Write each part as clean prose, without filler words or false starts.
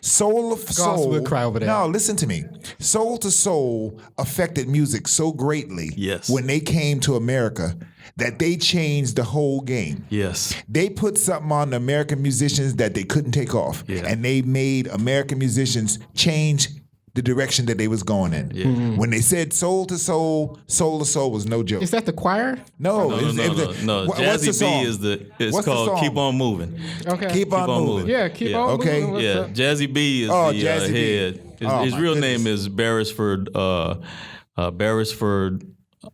Soul of Soul. would cry over that. No, listen to me. Soul to Soul affected music so greatly when they came to America that they changed the whole game. Yes. They put something on the American musicians that they couldn't take off. Yeah. And they made American musicians change the direction that they was going in. Yeah. When they said soul to soul was no joke. Is that the choir? No. No. What's the Jazzy song? B it's called Keep On Moving. Okay. Keep on moving. Yeah, keep on Okay. moving. Yeah, Jazzy B is Jazzy the B. head. Oh, His my real goodness. name is Beresford.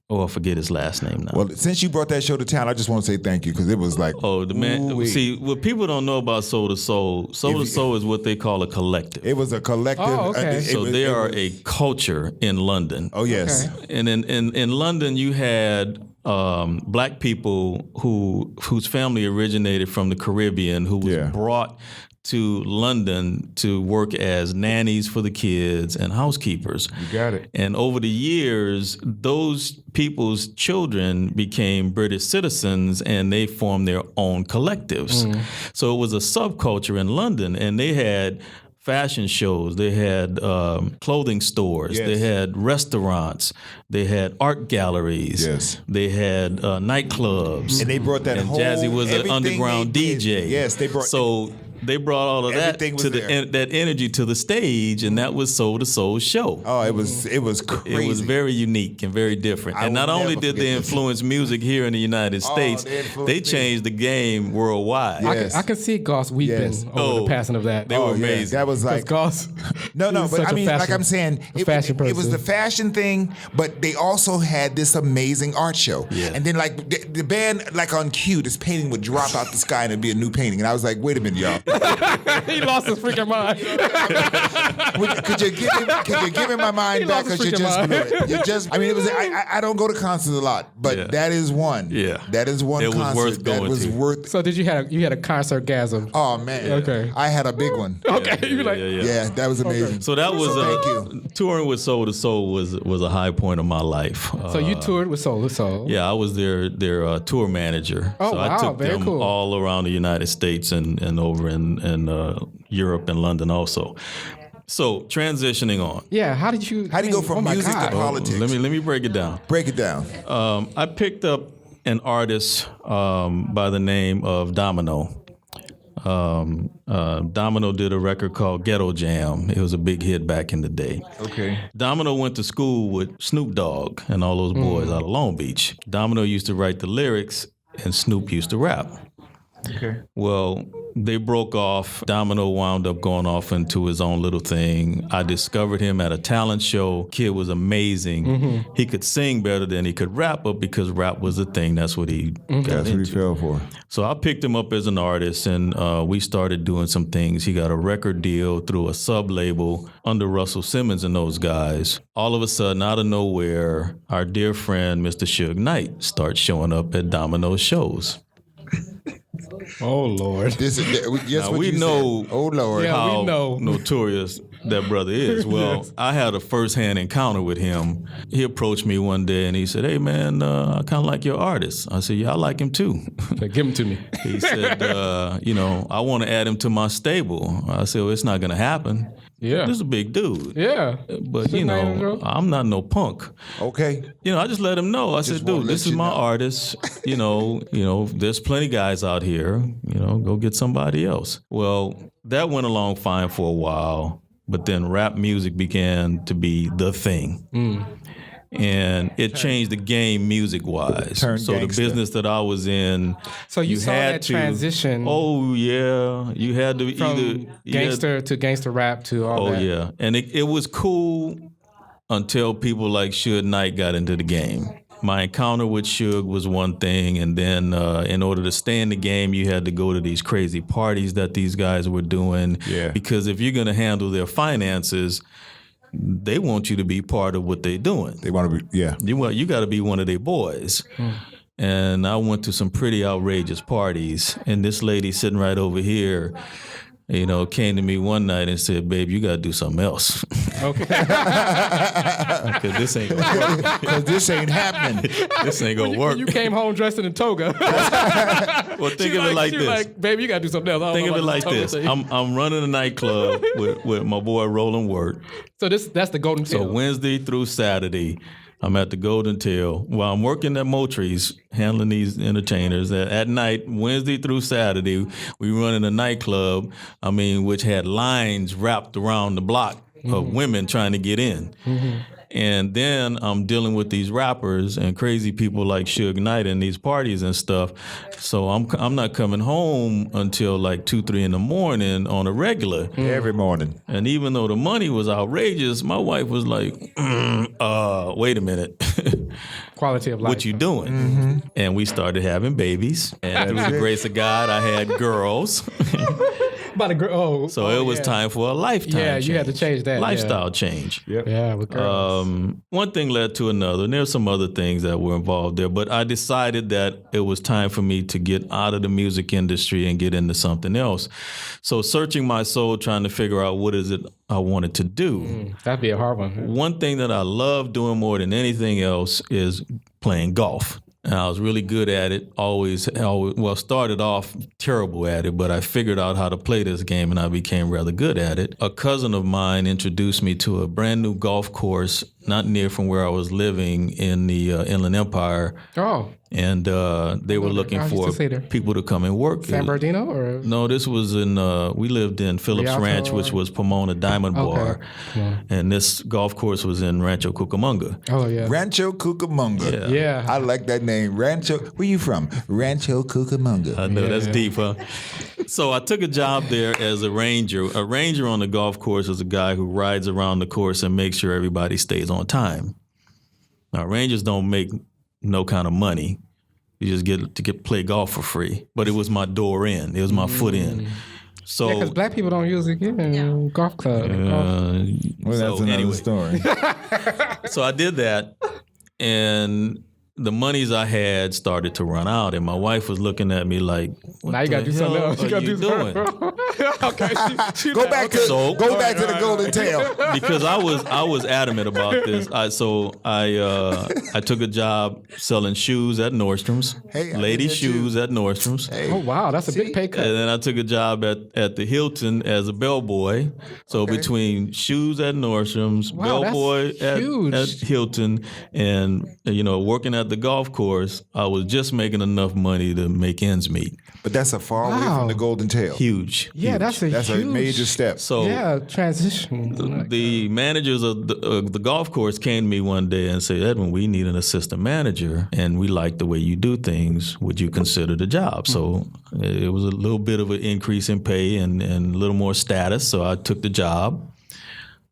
Oh, I forget his last name now. Well, since you brought that show to town, I just want to say thank you because it was like, Oh, the man. ooh-wee. See, what people don't know about Soul to Soul is what they call a collective. It was a collective. Oh, okay. So they are a culture in London. Oh, yes. Okay. And in London, you had black people whose family originated from the Caribbean, who was brought to London to work as nannies for the kids and housekeepers. You got it. And over the years, those people's children became British citizens and they formed their own collectives. So it was a subculture in London, and they had fashion shows, they had clothing stores, they had restaurants, they had art galleries, they had nightclubs. And they brought that and whole... Jazzy was an everything underground they did. DJ. Yes, they brought... So they brought all of that Everything was to there. that energy to the stage, and that was Soul to Soul show. Oh, it was crazy. It was very unique and very different. I And not will only never did they forget this. influence music here in the United States, they changed the game worldwide. Yes. I can see Goss weeping over the passing of that. They were amazing. That was like... Goss. No, he's but such I a mean, like fashion- I'm saying, a fashion it was person. the fashion thing, but they also had this amazing art show. Yeah. And then like the band, like on cue, this painting would drop out the sky and it'd be a new painting. And I was like, wait a minute, y'all. He lost his freaking mind. Could you give me my mind He back lost because his you freaking just blew mind. it. You just, I mean, it was. I don't go to concerts a lot, but that is one. Yeah. That is one It was concert worth that going was to. worth. So you had a concert gasm? Oh man. Okay. I had a big one. Okay. You be like, Yeah, that was amazing. So that was Thank you. touring with Soul to Soul was a high point of my life. So you toured with Soul to Soul? Yeah, I was their tour manager. Oh, so I wow, took very them cool. all around the United States and over in Europe and London also. So transitioning on. Yeah. How did you How do you go from my music to God. politics? Let me break it down. Break it down. I picked up an artist by the name of Domino. Domino did a record called Ghetto Jam. It was a big hit back in the day. Okay. Domino went to school with Snoop Dogg and all those boys out of Long Beach. Domino used to write the lyrics and Snoop used to rap. Okay. Well, they broke off. Domino wound up going off into his own little thing. I discovered him at a talent show. Kid was amazing. He could sing better than he could rap, but because rap was a thing, that's what he got That's into. what he fell for. So I picked him up as an artist, and we started doing some things. He got a record deal through a sub-label under Russell Simmons and those guys. All of a sudden, out of nowhere, our dear friend, Mr. Suge Knight, starts showing up at Domino's shows. Oh Lord. This is just Now, what we you know- said. Oh Lord. Yeah. How we know. notorious that brother is. Well, Yes. I had a first-hand encounter with him. He approached me one day and he said, "Hey man, I kind of like your artist." I said, "Yeah, I like him too." Give him to me. He said, "I want to add him to my stable." I said, "Well, it's not going to happen. Yeah. This is a big dude." Yeah. But I'm not no punk. Okay. I just let him know. I said, wanna "Dude, let this is you my know." artist. There's plenty guys out here. Go get somebody else." Well, that went along fine for a while, but then rap music began to be the thing. And it changed the game music-wise. Turned So the gangsta. business that I was in, So you saw had that to, transition Oh yeah, you had to from either gangster to gangster rap to all Oh that. yeah, and it was cool until people like Suge Knight got into the game. My encounter with Suge was one thing, and then in order to stay in the game, you had to go to these crazy parties that these guys were doing. Yeah. Because if you're going to handle their finances, they want you to be part of what they're doing. They want to be. Yeah. You got to be one of their boys. And I went to some pretty outrageous parties, and this lady sitting right over here, came to me one night and said, "Babe, you got to do something else." Okay. Because this ain't gonna work. Because this ain't happening. This ain't gonna work. You came home dressed in a toga. Well, think of it like this. Like, baby, you got to do something else. Think of it like this. I'm running a nightclub with my boy Roland Wirt. So that's the Golden Tail. So Wednesday through Saturday, I'm at the Golden Tail. While I'm working at Moultrie's, handling these entertainers. At night, Wednesday through Saturday, we running a nightclub, which had lines wrapped around the block of women trying to get in. Mm-hmm. And then I'm dealing with these rappers and crazy people like Suge Knight and these parties and stuff. So I'm not coming home until like 2, 3 in the morning on a regular. Every morning. And even though the money was outrageous, my wife was like, wait a minute. Quality of life. What you doing? Mm-hmm. And we started having babies. And through the grace of God, I had girls. So it was time for a lifetime change. You had to change that. Lifestyle change. Yep. Yeah, with girls. One thing led to another, and there's some other things that were involved there, but I decided that it was time for me to get out of the music industry and get into something else. So searching my soul, trying to figure out what is it I wanted to do. That'd be a hard one. One thing that I love doing more than anything else is playing golf. And I was really good at it, always started off terrible at it, but I figured out how to play this game and I became rather good at it. A cousin of mine introduced me to a brand new golf course not near from where I was living in the Inland Empire. Oh. And they were looking for people to come and work. San Bernardino? Or? No, this was in, we lived in Phillips Rialto Ranch, which was Pomona Diamond Bar. Yeah. And this golf course was in Rancho Cucamonga. Oh, yeah. Rancho Cucamonga. Yeah. I like that name. Rancho, where you from? Rancho Cucamonga. I know, that's deep, huh? So I took a job there as a ranger. A ranger on the golf course is a guy who rides around the course and makes sure everybody stays on time. Now, rangers don't make no kind of money. You just get to play golf for free. But it was my door in. It was my foot in. So because black people don't usually get in golf club. That's another story. So I did that, and the monies I had started to run out, and my wife was looking at me like, "What now you gotta do something else. What are you doing?" Okay, go back to the Golden Tail because I was adamant about this. I took a job selling shoes at Nordstrom's, ladies' shoes at Nordstrom's. Hey. Oh wow, that's a big pay cut. And then I took a job at the Hilton as a bellboy. So between shoes at Nordstrom's, bellboy at Hilton, and working at the golf course, I was just making enough money to make ends meet. But that's a far way from the Golden Tail. Huge. Yeah, huge. that's a major step. So transition. The managers of the golf course came to me one day and said, "Edwin, we need an assistant manager, and we like the way you do things. Would you consider the job?" So it was a little bit of an increase in pay and a little more status. So I took the job.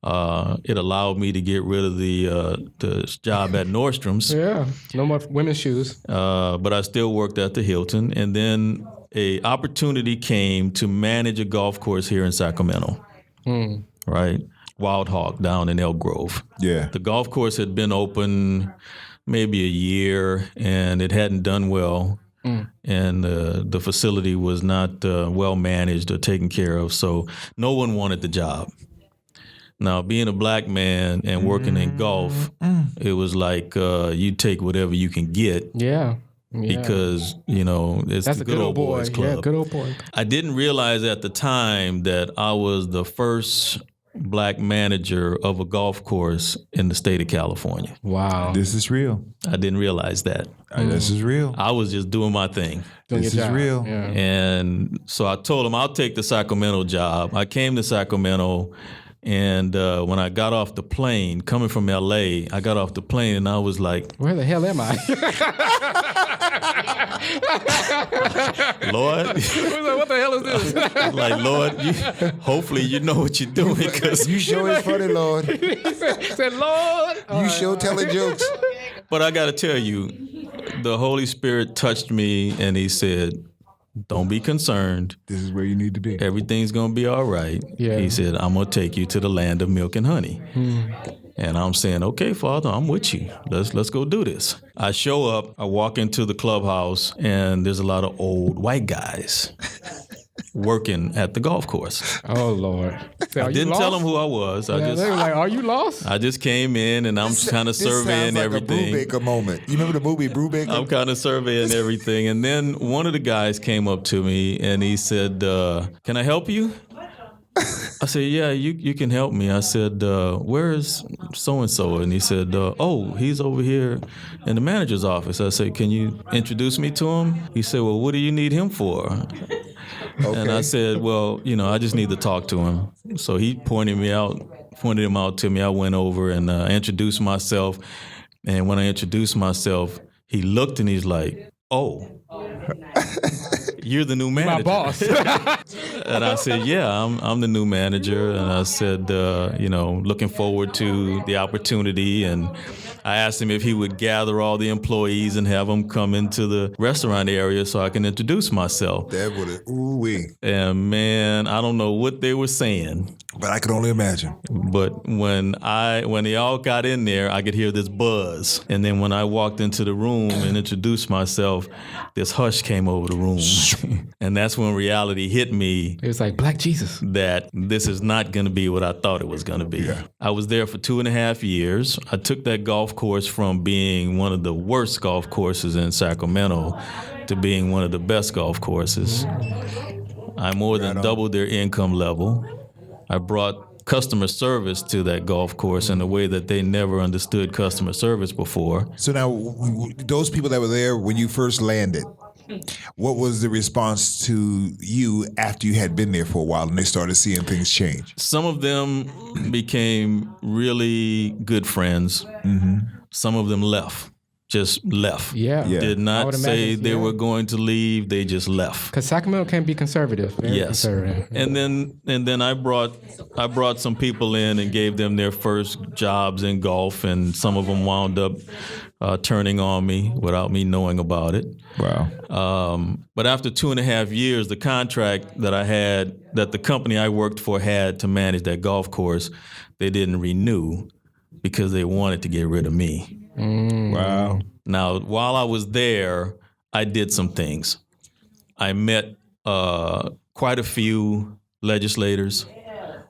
It allowed me to get rid of the job at Nordstrom's. Yeah, no more women's shoes. But I still worked at the Hilton, and then a opportunity came to manage a golf course here in Sacramento. Right, Wild Hawk down in Elk Grove. Yeah, the golf course had been open maybe a year, and it hadn't done well. And the facility was not well managed or taken care of, so no one wanted the job. Now, being a black man and working in golf, it was like you take whatever you can get. Yeah. Because, it's the good old boys club. Yeah, good old boy. I didn't realize at the time that I was the first black manager of a golf course in the state of California. Wow. This is real. I didn't realize that. This is real. I was just doing my thing. This is real. Yeah. And so I told him I'll take the Sacramento job. I came to Sacramento. And when I got off the plane, coming from L.A., I got off the plane and I was like, where the hell am I? Lord. What the hell is this? Like, Lord, hopefully you know what you're doing. Cause you sure is funny, Lord. He said, Lord. You sure telling jokes. But I got to tell you, the Holy Spirit touched me and he said, don't be concerned. This is where you need to be. Everything's going to be all right. Yeah. He said, I'm going to take you to the land of milk and honey. And I'm saying, okay, Father, I'm with you. Let's go do this. I show up, I walk into the clubhouse, and there's a lot of old white guys. working at the golf course. Oh Lord! So, I didn't tell them who I was. They were like, "Are you lost?" I just came in and I'm kind of surveying everything. This sounds like a Brubaker moment. You remember the movie Brubaker? I'm kind of surveying everything, and then one of the guys came up to me and he said, "Can I help you?" I said, "Yeah, you can help me." I said, "Where is so-and-so?" And he said, "Oh, he's over here in the manager's office." I said, "Can you introduce me to him?" He said, "Well, what do you need him for?" Okay. And I said, "Well, I just need to talk to him." So he pointed him out to me. I went over and introduced myself. And when I introduced myself, he looked and he's like, "Oh, you're the new manager." My boss. And I said, "Yeah, I'm the new manager." And I said, looking forward to the opportunity. And I asked him if he would gather all the employees and have them come into the restaurant area so I can introduce myself. That would have, ooh-wee. And man, I don't know what they were saying. But I could only imagine. But when they all got in there, I could hear this buzz. And then when I walked into the room and introduced myself, this hush came over the room. And that's when reality hit me. It was like Black Jesus. That this is not going to be what I thought it was going to be. Yeah. I was there for 2.5 years. I took that golf course from being one of the worst golf courses in Sacramento to being one of the best golf courses. I more than doubled their income level. I brought customer service to that golf course in a way that they never understood customer service before. So now, those people that were there when you first landed, what was the response to you after you had been there for a while and they started seeing things change? Some of them became really good friends. Mm-hmm. Some of them just left. Yeah. Did not say they were going to leave. They just left. Because Sacramento can be conservative. Yes. Conservative. And then I brought some people in and gave them their first jobs in golf, and some of them wound up turning on me without me knowing about it. Wow. But after 2.5 years, the contract that the company I worked for had to manage that golf course, they didn't renew because they wanted to get rid of me. Wow. Now, while I was there, I did some things. I met quite a few legislators.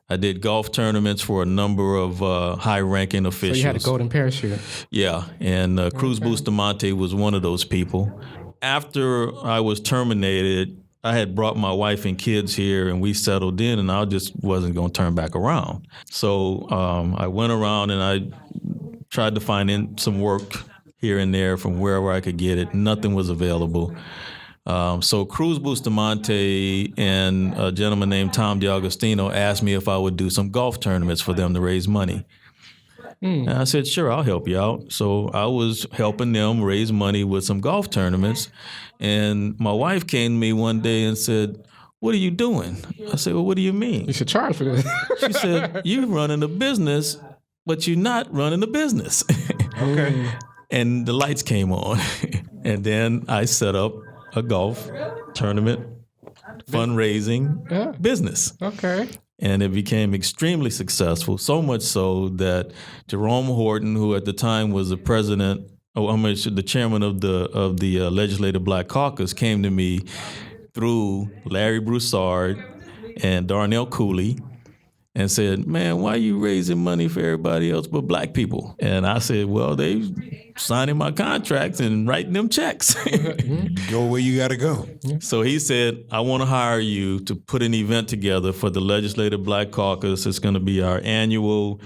I did golf tournaments for a number of high-ranking officials. So you had a golden parachute. Yeah, and Cruz Bustamante was one of those people. After I was terminated, I had brought my wife and kids here, and we settled in, and I just wasn't going to turn back around. So I went around and I tried to find some work here and there from wherever I could get it. Nothing was available. So Cruz Bustamante and a gentleman named Tom DiAgostino asked me if I would do some golf tournaments for them to raise money. And I said, sure, I'll help you out. So I was helping them raise money with some golf tournaments. And my wife came to me one day and said, what are you doing? I said, well, what do you mean? You should charge for this. She said, you're running a business, but you're not running a business. Okay. And the lights came on. And then I set up a golf tournament fundraising business. Okay. And it became extremely successful, so much so that Jerome Horton, who at the time was the the chairman of the Legislative Black Caucus, came to me through Larry Broussard and Darnell Cooley and said, man, why are you raising money for everybody else but black people? And I said, well, they signing my contracts and writing them checks. Go where you got to go. So he said, I want to hire you to put an event together for the Legislative Black Caucus. It's going to be our annual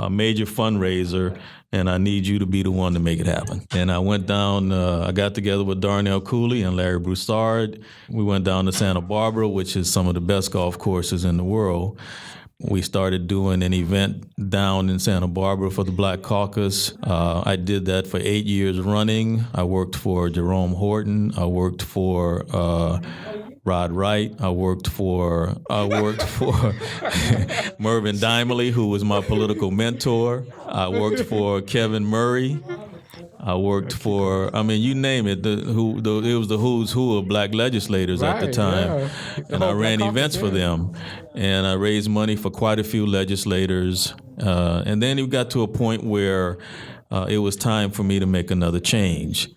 major fundraiser, and I need you to be the one to make it happen. And I went down, I got together with Darnell Cooley and Larry Broussard. We went down to Santa Barbara, which is some of the best golf courses in the world. We started doing an event down in Santa Barbara for the Black Caucus. I did that for 8 years running. I worked for Jerome Horton. I worked for Rod Wright. I worked for Mervyn Dimely, who was my political mentor. I worked for Kevin Murray. I worked for, you name it. It was the who's who of black legislators at the time. Yeah. And I ran events for them. And I raised money for quite a few legislators. And then it got to a point where it was time for me to make another change.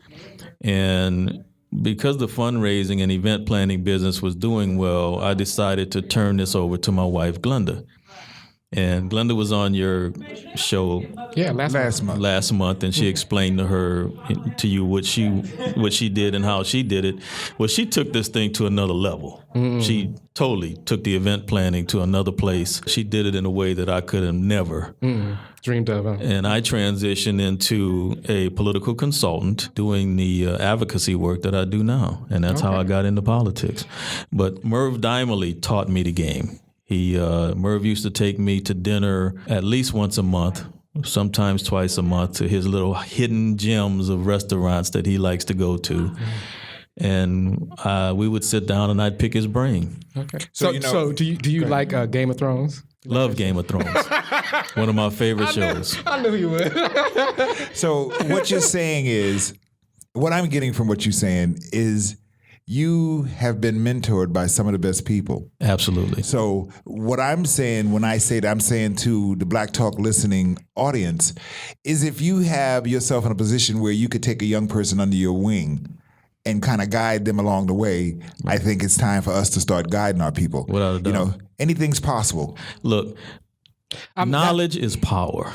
And because the fundraising and event planning business was doing well, I decided to turn this over to my wife, Glenda. And Glenda was on your show Yeah, last month. and she explained to you what she did and how she did it. Well, she took this thing to another level. She totally took the event planning to another place. She did it in a way that I could have never dreamed of. And I transitioned into a political consultant doing the advocacy work that I do now. And that's how I got into politics. But Merv Dimely taught me the game. Merv used to take me to dinner at least once a month, sometimes twice a month, to his little hidden gems of restaurants that he likes to go to. And we would sit down and I'd pick his brain. Okay. So do you like Game of Thrones? Love Game of Thrones. One of my favorite shows. I knew you would. So what you're saying is, what I'm getting from what you're saying is, you have been mentored by some of the best people. Absolutely. So what I'm saying when I say that, I'm saying to the Black Talk listening audience, is if you have yourself in a position where you could take a young person under your wing and kind of guide them along the way, I think it's time for us to start guiding our people. Without a doubt. Anything's possible. Look, knowledge is power,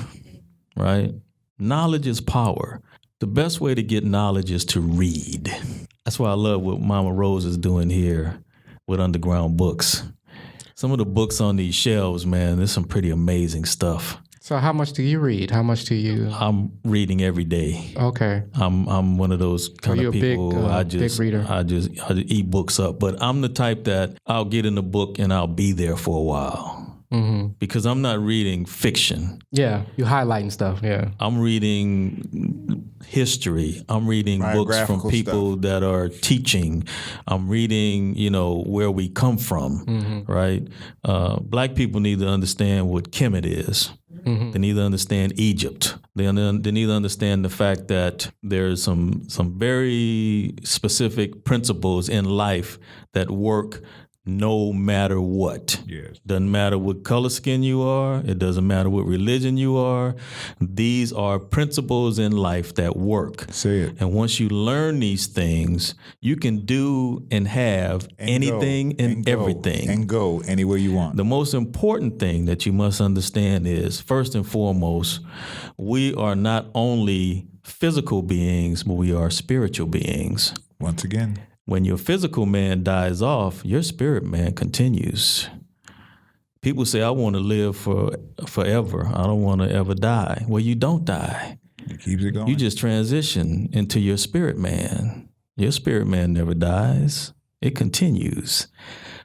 right? Knowledge is power. The best way to get knowledge is to read. That's why I love what Mama Rose is doing here with Underground Books. Some of the books on these shelves, man, there's some pretty amazing stuff. So how much do you read? How much do you? I'm reading every day. Okay. I'm one of those kind of people. Big reader? I eat books up, but I'm the type that I'll get in a book and I'll be there for a while. Because I'm not reading fiction. Yeah, you're highlighting stuff. Yeah, I'm reading history. I'm reading books from people that are teaching. I'm reading, where we come from, right? Black people need to understand what Kemet is. They need to understand Egypt. They need to understand the fact that there's some very specific principles in life that work no matter what. Yes. Doesn't matter what color skin you are. It doesn't matter what religion you are. These are principles in life that work. Say it. And once you learn these things, you can do and have anything and everything. And go anywhere you want. The most important thing that you must understand is, first and foremost, we are not only physical beings, but we are spiritual beings. Once again. When your physical man dies off, your spirit man continues. People say, I want to live forever. I don't want to ever die. Well, you don't die. It keeps it going. You just transition into your spirit man. Your spirit man never dies. It continues.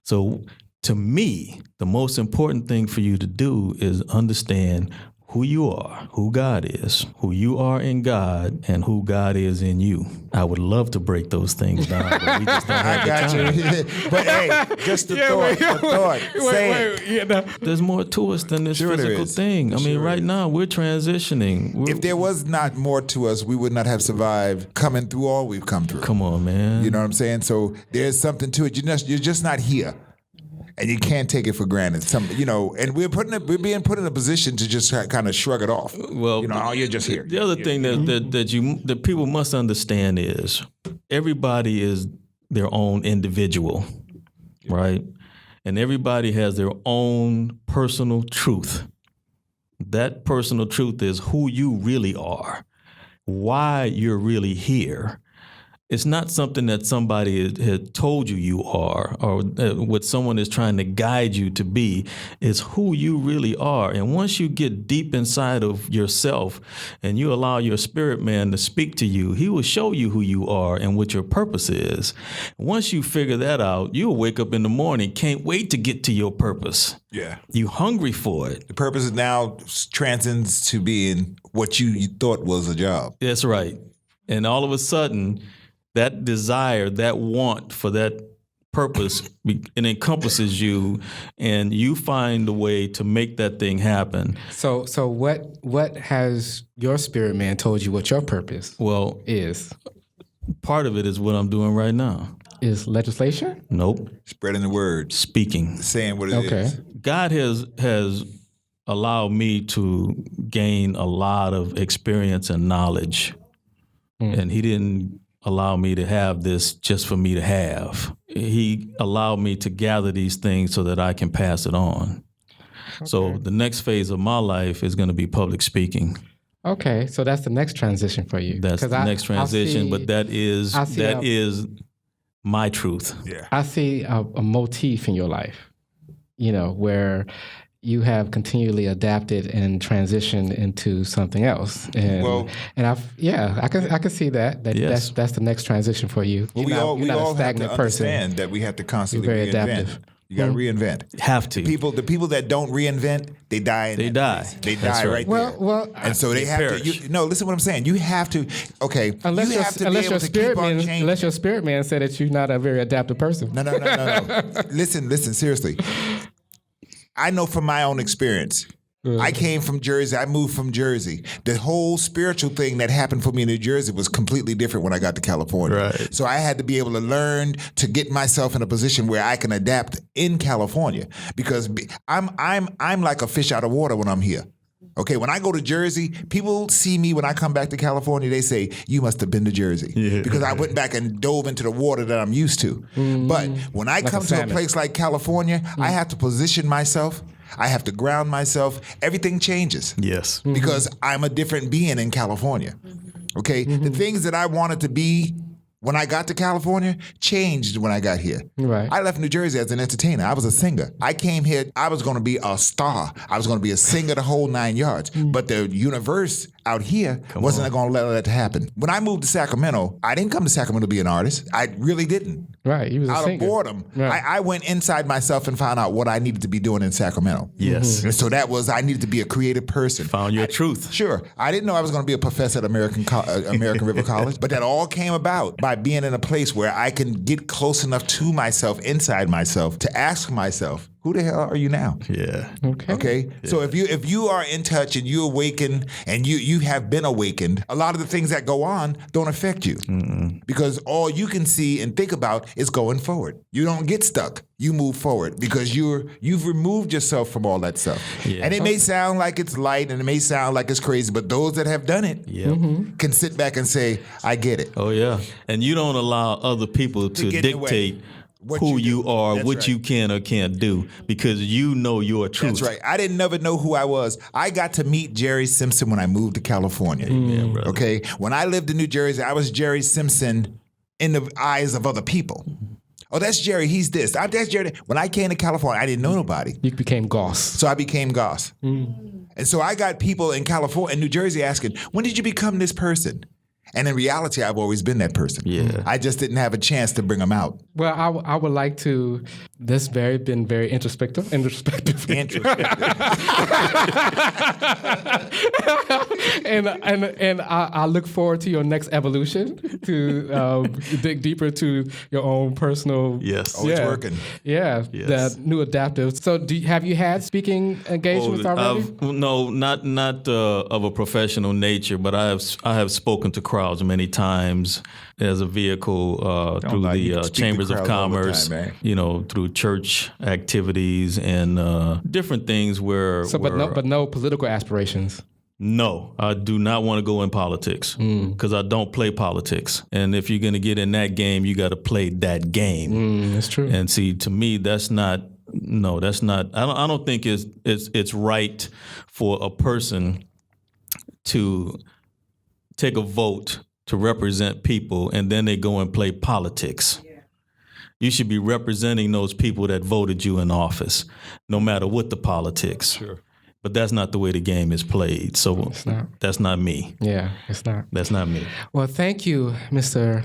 So to me, the most important thing for you to do is understand who you are, who God is, who you are in God, and who God is in you. I would love to break those things down, but we just don't have the time. But hey, just the thought. Say it. There's more to us than this physical thing. I mean, right now we're transitioning. If there was not more to us, we would not have survived coming through all we've come through. Come on, man. You know what I'm saying? So there's something to it. You're just not here. And you can't take it for granted. And we're being put in a position to just kind of shrug it off. Well, you're just here. The other thing that people must understand is everybody is their own individual, right? And everybody has their own personal truth. That personal truth is who you really are, why you're really here. It's not something that somebody had told you are, or what someone is trying to guide you to be. It's who you really are. And once you get deep inside of yourself and you allow your spirit man to speak to you, he will show you who you are and what your purpose is. Once you figure that out, you'll wake up in the morning, can't wait to get to your purpose. Yeah. You hungry for it. The purpose now transcends to being what you thought was a job. That's right. And all of a sudden, that desire, that want for that purpose, it encompasses you, and you find a way to make that thing happen. So what has your spirit man told you what your purpose is? Part of it is what I'm doing right now. Is legislation? Nope. Spreading the word. Speaking. Saying what it is. God has allowed me to gain a lot of experience and knowledge, and he didn't allow me to have this just for me to have. He allowed me to gather these things so that I can pass it on. Okay. So the next phase of my life is going to be public speaking. Okay, so that's the next transition for you. That's the next transition, but that is my truth. Yeah. I see a motif in your life, where you have continually adapted and transitioned into something else. And I can see that. Yes. That's the next transition for you. Well, you're not a stagnant person. Understand that we have to constantly reinvent. Adaptive. You got to reinvent. Have to. The people that don't reinvent, they die. They die. They die right there. Well, and so they have perish. To. Listen to what I'm saying. You have to. Okay. Unless your spirit man said that you're not a very adaptive person. No. Listen. Seriously. I know from my own experience. I came from Jersey. I moved from Jersey. The whole spiritual thing that happened for me in New Jersey was completely different when I got to California. Right. So I had to be able to learn to get myself in a position where I can adapt in California, because I'm like a fish out of water when I'm here. Okay, when I go to Jersey, people see me when I come back to California, they say, you must have been to Jersey. Because I went back and dove into the water that I'm used to. But when I come to a place like California, I have to position myself. I have to ground myself. Everything changes. Yes. Because I'm a different being in California. Okay? The things that I wanted to be when I got to California changed when I got here. Right. I left New Jersey as an entertainer. I was a singer. I came here, I was going to be a star. I was going to be a singer the whole 9 yards. But the universe out here wasn't going to let that happen. When I moved to Sacramento, I didn't come to Sacramento to be an artist. I really didn't. Right. You was a singer. Out of boredom, right. I went inside myself and found out what I needed to be doing in Sacramento. Yes. And so that was, I needed to be a creative person. Found your truth. Sure. I didn't know I was going to be a professor at American River College, but that all came about by being in a place where I can get close enough to myself, inside myself, to ask myself, who the hell are you now? Yeah. Okay. Yeah. So if you are in touch and you awaken and you have been awakened, a lot of the things that go on don't affect you. Because all you can see and think about is going forward. You don't get stuck. You move forward because you've removed yourself from all that stuff. Yeah. And it may sound like it's light and it may sound like it's crazy, but those that have done it can sit back and say, I get it. Oh yeah. And you don't allow other people to dictate who you are, what right. you can or can't do, because you know your truth. That's right. I didn't never know who I was. I got to meet Jerry Simpson when I moved to California. Amen, brother. Okay? When I lived in New Jersey, I was Jerry Simpson in the eyes of other people. Oh, that's Jerry. He's this. That's Jerry. When I came to California, I didn't know nobody. You became Goss. So I became Goss. And so I got people in California and New Jersey asking, when did you become this person? And in reality, I've always been that person. Yeah. I just didn't have a chance to bring them out. Well, I would like to. This been very introspective. And I look forward to your next evolution to dig deeper to your own personal. Yes. Oh, it's working. Yeah. Yes. The new adaptive. So, have you had speaking engagements already? No, not of a professional nature, but I have spoken to crowds many times as a vehicle through the chambers of commerce, through church activities and different things where. So, but no political aspirations. No, I do not want to go in politics because I don't play politics. And if you're going to get in that game, you got to play that game. That's true. And see, to me, that's not. No, that's not. I don't think it's right for a person to take a vote to represent people and then they go and play politics. Yeah. You should be representing those people that voted you in office, no matter what the politics. Sure. But that's not the way the game is played. So that's not me. Yeah, it's not. That's not me. Well, thank you, Mr.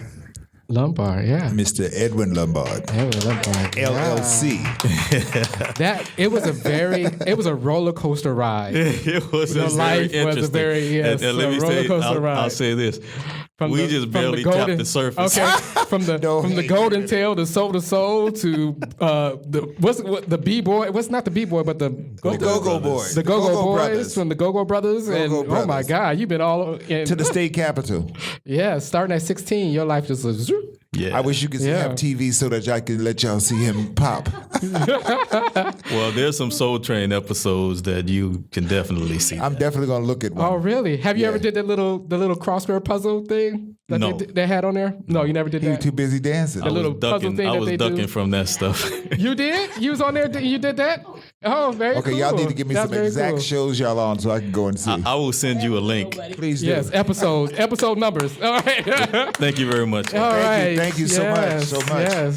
Lombard, yeah. Mr. Edwin Lombard. LLC. It was a roller coaster ride. It was a life very was a very and let me roller coaster ride. I'll say this. We just barely tapped the surface. Okay, from the golden tail to soul to the B-boy. What's not the B-boy, but the Go-Go Boys. The Go-Go Boys from the Go-Go Brothers. Oh my God, you've been all to the state capitol. Yeah, starting at 16, your life just was. Yeah. I wish you could have TV so that I could let y'all see him pop. Well, there's some Soul Train episodes that you can definitely see. I'm definitely gonna look at one. Oh, really? Have you ever did the little crossword puzzle thing that No. they had on there? No, you never did He was that. too busy dancing. The little puzzle thing I that was they do. ducking from that stuff. You did? You was on there? You did that? Oh, very cool. Okay, y'all need to give me That's some very exact cool. shows y'all on so I can go and see. I will send you a link. Please do. Yes, episode numbers. All right. Thank you very much. All right. Thank you so much. Yes.